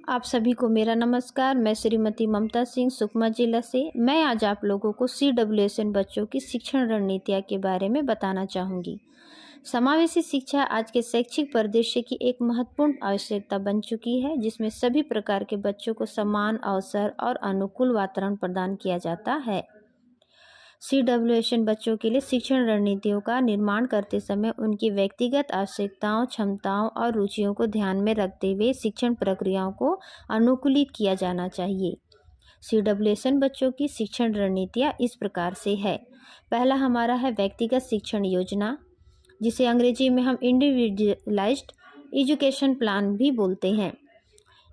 आप सभी को मेरा नमस्कार। मैं श्रीमती ममता सिंह सुकमा जिला से। मैं आज आप लोगों को CWSN बच्चों की शिक्षण रणनीतियाँ के बारे में बताना चाहूँगी। समावेशी शिक्षा आज के शैक्षिक परिदृश्य की एक महत्वपूर्ण आवश्यकता बन चुकी है, जिसमें सभी प्रकार के बच्चों को समान अवसर और अनुकूल वातावरण प्रदान किया जाता है। CWSN बच्चों के लिए शिक्षण रणनीतियों का निर्माण करते समय उनकी व्यक्तिगत आवश्यकताओं, क्षमताओं और रुचियों को ध्यान में रखते हुए शिक्षण प्रक्रियाओं को अनुकूलित किया जाना चाहिए। CWSN बच्चों की शिक्षण रणनीतियाँ इस प्रकार से है। पहला हमारा है व्यक्तिगत शिक्षण योजना, जिसे अंग्रेजी में हम इंडिविजुअलाइज्ड एजुकेशन प्लान भी बोलते हैं।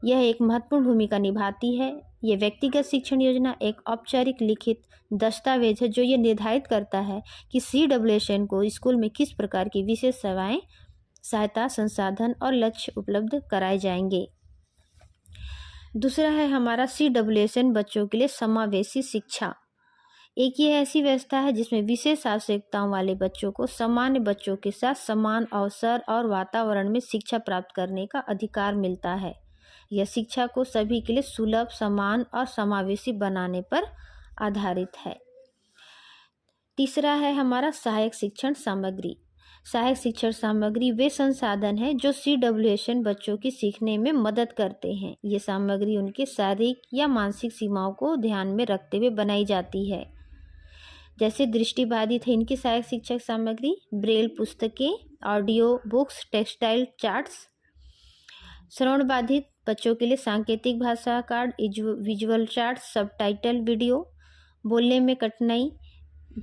यह एक महत्वपूर्ण भूमिका निभाती है। ये व्यक्तिगत शिक्षण योजना एक औपचारिक लिखित दस्तावेज है जो ये निर्धारित करता है कि CWSN को स्कूल में किस प्रकार की विशेष सेवाएं, सहायता, संसाधन और लक्ष्य उपलब्ध कराए जाएंगे। दूसरा है हमारा CWSN बच्चों के लिए समावेशी शिक्षा। एक ये ऐसी व्यवस्था है जिसमें विशेष आवश्यकताओं वाले बच्चों को सामान्य बच्चों के साथ समान अवसर और वातावरण में शिक्षा प्राप्त करने का अधिकार मिलता है। यह शिक्षा को सभी के लिए सुलभ, समान और समावेशी बनाने पर आधारित है। तीसरा है हमारा सहायक शिक्षण सामग्री। सहायक शिक्षण सामग्री वे संसाधन हैं जो CWSN बच्चों की सीखने में मदद करते हैं। ये सामग्री उनके शारीरिक या मानसिक सीमाओं को ध्यान में रखते हुए बनाई जाती है। जैसे दृष्टिबाधित है इनकी सहायक शिक्षक सामग्री ब्रेल पुस्तकें, ऑडियो बुक्स, टेक्सटाइल चार्ट्स। श्रवण बाधित बच्चों के लिए सांकेतिक भाषा card, visual chart, subtitle video, बोलने में कठिनाई,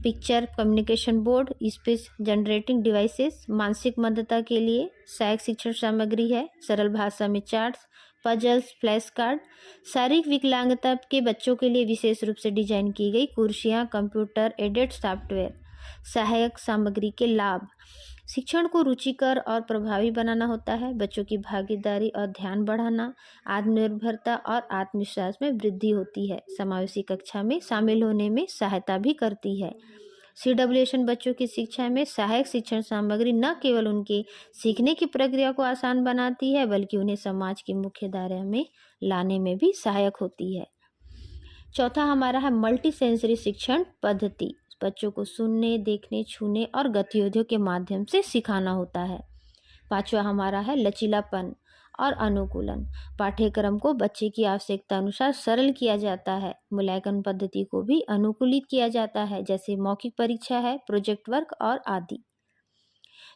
picture communication board, speech generating devices. मानसिक मदद के लिए सहायक शिक्षण सामग्री है सरल भाषा में चार्ट्स, पजल्स, फ्लैश कार्ड। शारीरिक विकलांगता के बच्चों के लिए विशेष रूप से डिजाइन की गई कुर्सियाँ, कंप्यूटर एडेड सॉफ्टवेयर। सहायक सामग्री के लाभ: शिक्षण को रुचिकर और प्रभावी बनाना होता है, बच्चों की भागीदारी और ध्यान बढ़ाना, आत्मनिर्भरता और आत्मविश्वास में वृद्धि होती है, समावेशी कक्षा में शामिल होने में सहायता भी करती है। CWSN बच्चों की शिक्षा में सहायक शिक्षण सामग्री न केवल उनके सीखने की प्रक्रिया को आसान बनाती है, बल्कि उन्हें समाज की मुख्य धारा में लाने में भी सहायक होती है। चौथा हमारा है मल्टी सेंसरी शिक्षण पद्धति। बच्चों को सुनने, देखने, छूने और गतिविधियों के माध्यम से सिखाना होता है। पांचवा हमारा है लचीलापन और अनुकूलन। पाठ्यक्रम को बच्चे की आवश्यकता अनुसार सरल किया जाता है। मूल्यांकन पद्धति को भी अनुकूलित किया जाता है, जैसे मौखिक परीक्षा है, प्रोजेक्ट वर्क और आदि।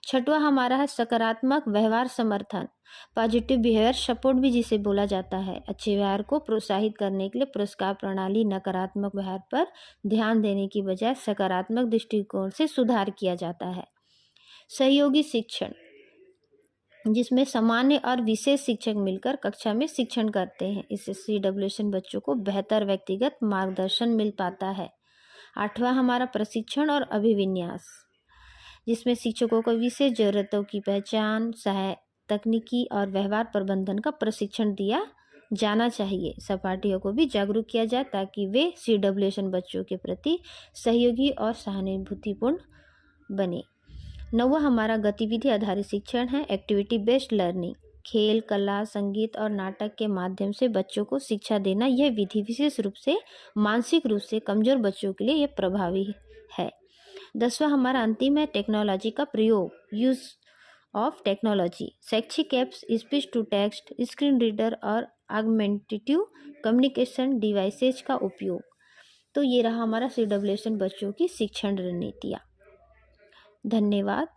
छठवां हमारा है सकारात्मक व्यवहार समर्थन, पॉजिटिव बिहेवियर सपोर्ट भी जिसे बोला जाता है। अच्छे व्यवहार को प्रोत्साहित करने के लिए पुरस्कार प्रणाली नकारात्मक व्यवहार पर ध्यान देने की बजाय सकारात्मक दृष्टिकोण से सुधार किया जाता है। सहयोगी शिक्षण, जिसमें सामान्य और विशेष शिक्षक मिलकर कक्षा में शिक्षण करते हैं। इससे CWSN बच्चों को बेहतर व्यक्तिगत मार्गदर्शन मिल पाता है। आठवां हमारा प्रशिक्षण और अभिविन्यास, जिसमें शिक्षकों को विशेष जरूरतों की पहचान, तकनीकी और व्यवहार प्रबंधन का प्रशिक्षण दिया जाना चाहिए। सहपाठियों को भी जागरूक किया जाए ताकि वे CWSN बच्चों के प्रति सहयोगी और सहानुभूतिपूर्ण बने। नौवां हमारा गतिविधि आधारित शिक्षण है, एक्टिविटी बेस्ड लर्निंग। खेल, कला, संगीत और नाटक के माध्यम से बच्चों को शिक्षा देना यह विधि विशेष रूप से मानसिक रूप से कमजोर बच्चों के लिए यह प्रभावी है। 10वां हमारा अंतिम है टेक्नोलॉजी का प्रयोग, यूज ऑफ टेक्नोलॉजी। शैक्षिक apps, speech to text, screen reader और ऑगमेंटेटिव कम्युनिकेशन डिवाइसेज का उपयोग। तो ये रहा हमारा CWSN बच्चों की शिक्षण रणनीतियाँ। धन्यवाद।